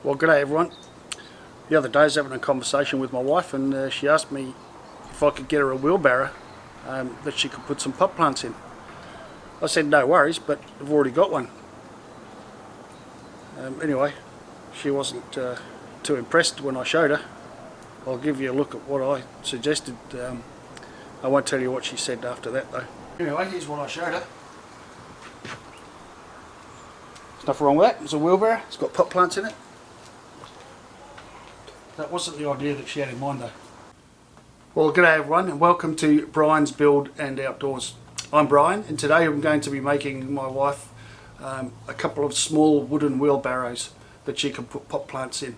Well, g'day everyone. The other day I was having a conversation with my wife and she asked me if I could get her a wheelbarrow that she could put some pot plants in. I said no worries, but I've already got one. Anyway, she wasn't too impressed when I showed her. I'll give you a look at what I suggested. I won't tell you what she said after that though. Anyway, here's what I showed her. There's nothing wrong with that. It's a wheelbarrow. It's got pot plants in it. That wasn't the idea that she had in mind though. Well, g'day everyone and welcome to Brian's Build and Outdoors. I'm Brian and today I'm going to be making my wife a couple of small wooden wheelbarrows that she can put pot plants in.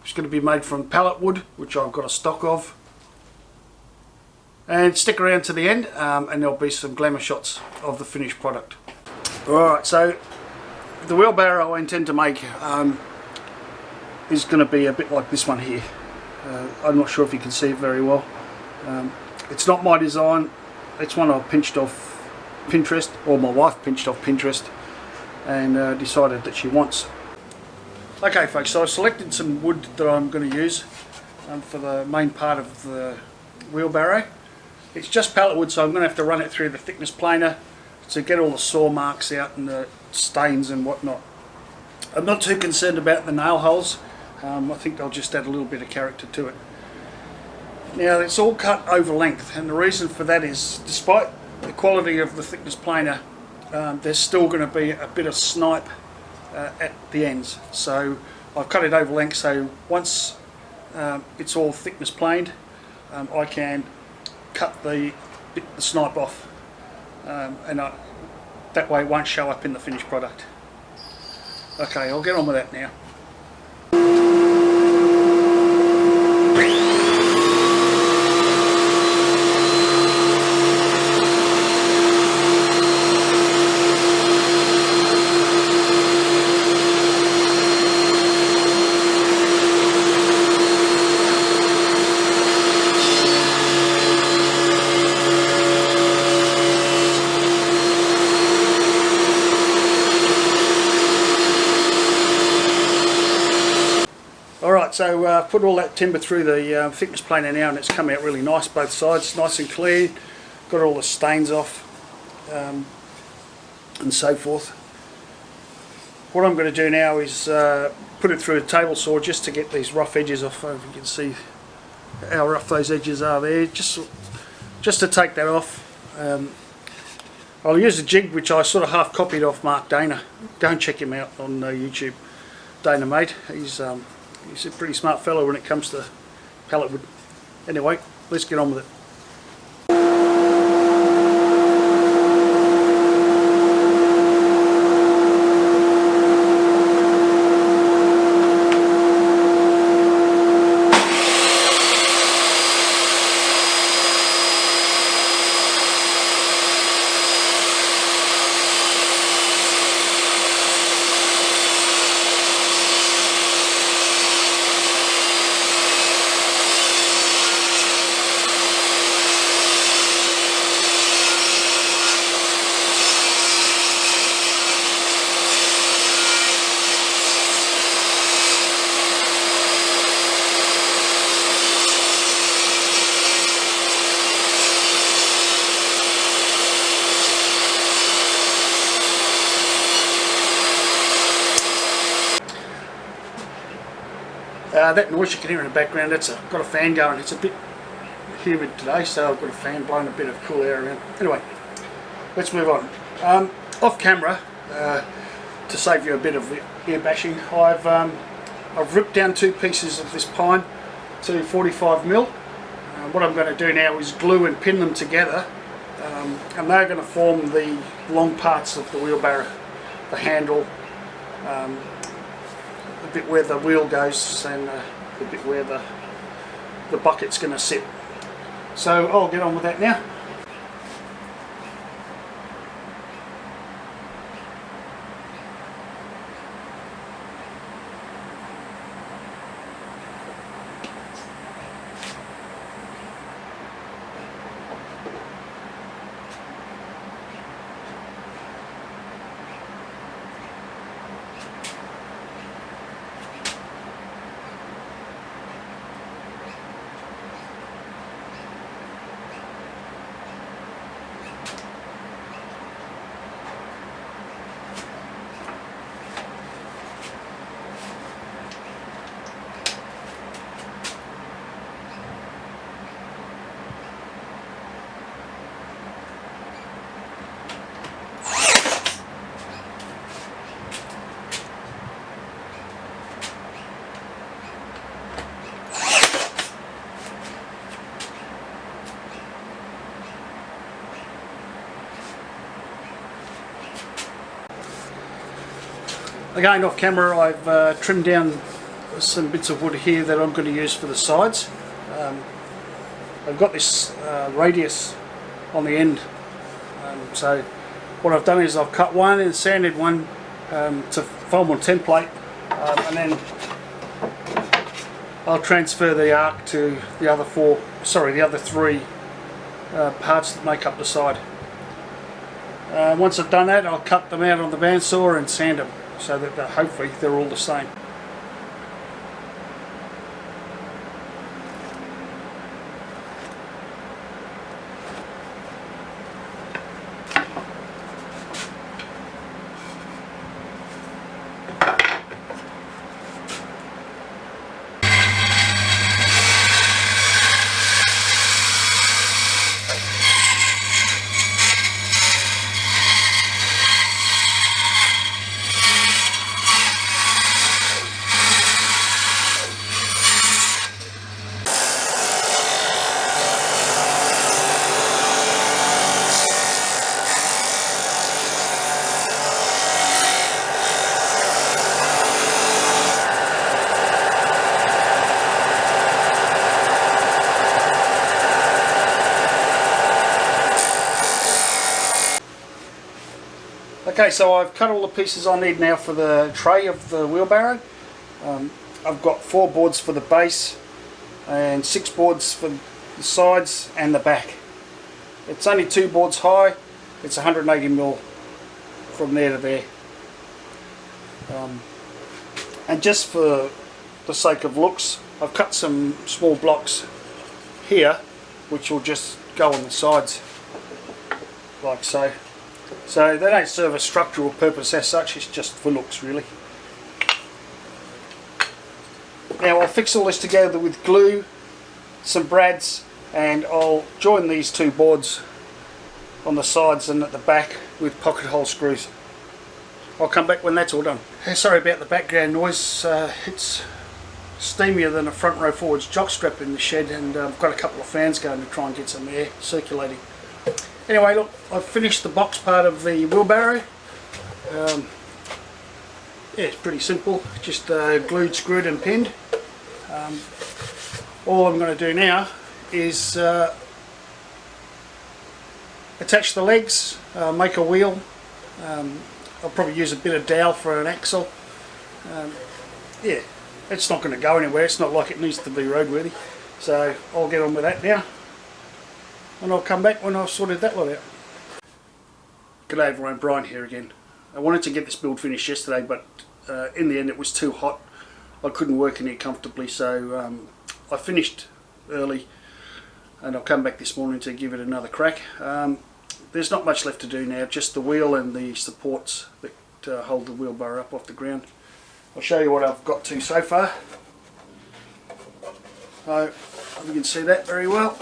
It's going to be made from pallet wood, which I've got a stock of. And stick around to the end and there'll be some glamour shots of the finished product. Alright, so the wheelbarrow I intend to make is going to be a bit like this one here. I'm not sure if you can see it very well. It's not my design, it's one I pinched off Pinterest, or my wife pinched off Pinterest and decided that she wants. Okay folks, so I've selected some wood that I'm going to use for the main part of the wheelbarrow. It's just pallet wood, so I'm going to have to run it through the thickness planer to get all the saw marks out and the stains and whatnot. I'm not too concerned about the nail holes. I think they'll just add a little bit of character to it. Now it's all cut over length, and the reason for that is despite the quality of the thickness planer, there's still going to be a bit of snipe at the ends. So I've cut it over length, so once it's all thickness planed, I can cut the snipe off and that way it won't show up in the finished product. Okay, I'll get on with that now. Alright, so put all that timber through the thickness planer now and it's come out really nice both sides, nice and clean, got all the stains off and so forth. What I'm going to do now is put it through a table saw just to get these rough edges off. If you can see how rough those edges are there, just to take that off. I'll use a jig which I sort of half copied off Mark Dana. Go and check him out on YouTube, Dana Mate. He's a pretty smart fellow when it comes to pallet wood. Anyway, let's get on with it. That noise you can hear in the background, that's got a fan going. It's a bit humid today, so I've got a fan blowing a bit of cool air around. Anyway, let's move on. Off camera, to save you a bit of ear bashing, I've ripped down two pieces of this pine to 45mm. What I'm going to do now is glue and pin them together, and they're going to form the long parts of the wheelbarrow, the handle, the bit where the wheel goes and the bit where the bucket's going to sit. So I'll get on with that now. Again, off camera, I've trimmed down some bits of wood here that I'm going to use for the sides. I've got this radius on the end, so what I've done is I've cut one and sanded one to form a template, and then I'll transfer the arc to the other three parts that make up the side. Once I've done that, I'll cut them out on the bandsaw and sand them so that hopefully they're all the same. Okay, so I've cut all the pieces I need now for the tray of the wheelbarrow. I've got 4 boards for the base and 6 boards for the sides and the back. It's only 2 boards high. It's 180mm from there to there. And just for the sake of looks, I've cut some small blocks here which will just go on the sides like so. So they don't serve a structural purpose as such, it's just for looks really. Now I'll fix all this together with glue, some brads, and I'll join these 2 boards on the sides and at the back with pocket hole screws. I'll come back when that's all done. Sorry about the background noise, it's steamier than a front row forwards jockstrap in the shed, and I've got a couple of fans going to try and get some air circulating. Anyway, look, I've finished the box part of the wheelbarrow. Yeah, it's pretty simple, just glued, screwed and pinned. All I'm going to do now is attach the legs, make a wheel. I'll probably use a bit of dowel for an axle. Yeah, it's not going to go anywhere, it's not like it needs to be roadworthy. So I'll get on with that now, and I'll come back when I've sorted that one out. G'day everyone, Brian here again. I wanted to get this build finished yesterday, but in the end it was too hot. I couldn't work in here comfortably, so I finished early, and I'll come back this morning to give it another crack. There's not much left to do now, just the wheel and the supports that hold the wheelbarrow up off the ground. I'll show you what I've got to so far. So you can see that very well.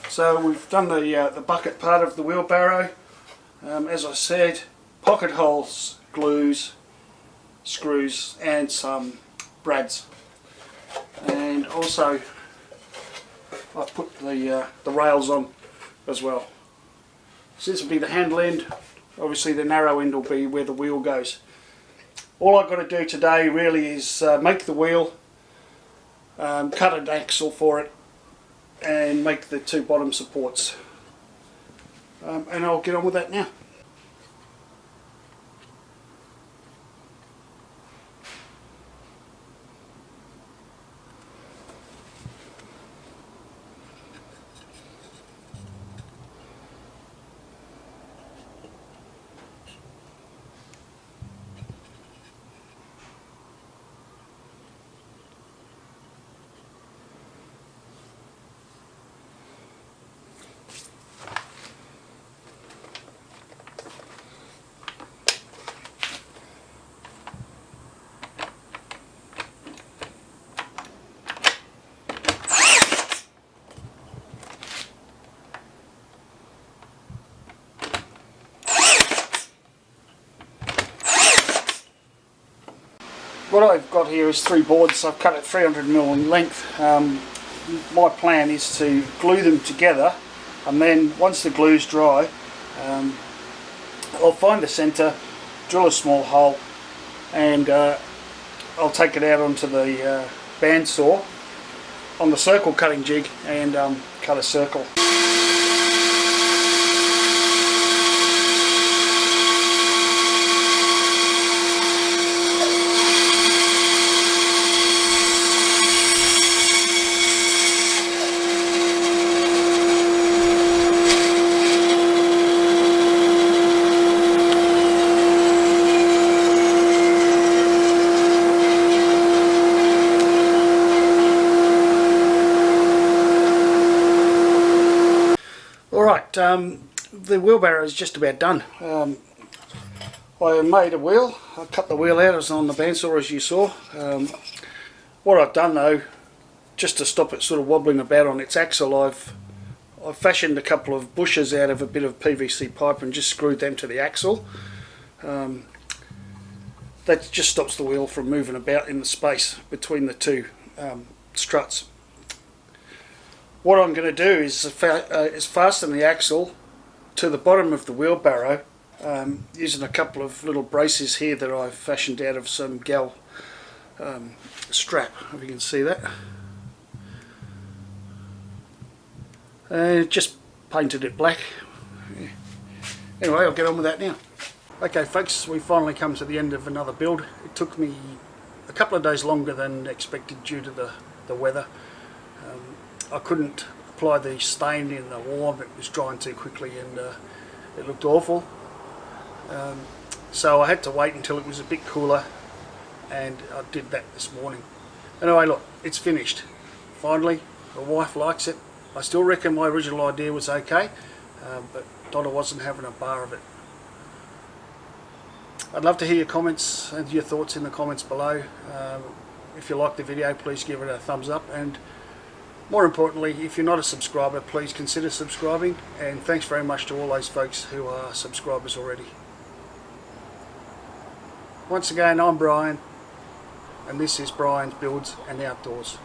So we've done the bucket part of the wheelbarrow. As I said, pocket holes, glues, screws and some brads. And also I've put the rails on as well. So this will be the handle end. Obviously the narrow end will be where the wheel goes. All I've got to do today really is make the wheel, cut an axle for it, and make the 2 bottom supports. And I'll get on with that now. What I've got here is 3 boards. I've cut it 300mm in length. My plan is to glue them together, and then once the glue's dry, I'll find the centre drill a small hole, and I'll take it out onto the bandsaw on the circle cutting jig and cut a circle. Alright, the wheelbarrow is just about done. I made a wheel, I cut the wheel out, it was on the bandsaw as you saw. What I've done though, just to stop it sort of wobbling about on its axle, I've fashioned a couple of bushes out of a bit of PVC pipe and just screwed them to the axle. That just stops the wheel from moving about in the space between the two struts. What I'm going to do is fasten the axle to the bottom of the wheelbarrow using a couple of little braces here that I've fashioned out of some gal strap, if you can see that. Just painted it black. Anyway, I'll get on with that now. Okay folks, we finally come to the end of another build. It took me a couple of days longer than expected due to the weather. I couldn't apply the stain in the warm, it was drying too quickly and it looked awful. So I had to wait until it was a bit cooler, and I did that this morning. Anyway, look, it's finished. Finally, my wife likes it. I still reckon my original idea was okay, but Donna wasn't having a bar of it. I'd love to hear your comments and your thoughts in the comments below. If you like the video, please give it a thumbs up, and more importantly, if you're not a subscriber, please consider subscribing, and thanks very much to all those folks who are subscribers already. Once again, I'm Brian, and this is Brian's Builds and Outdoors.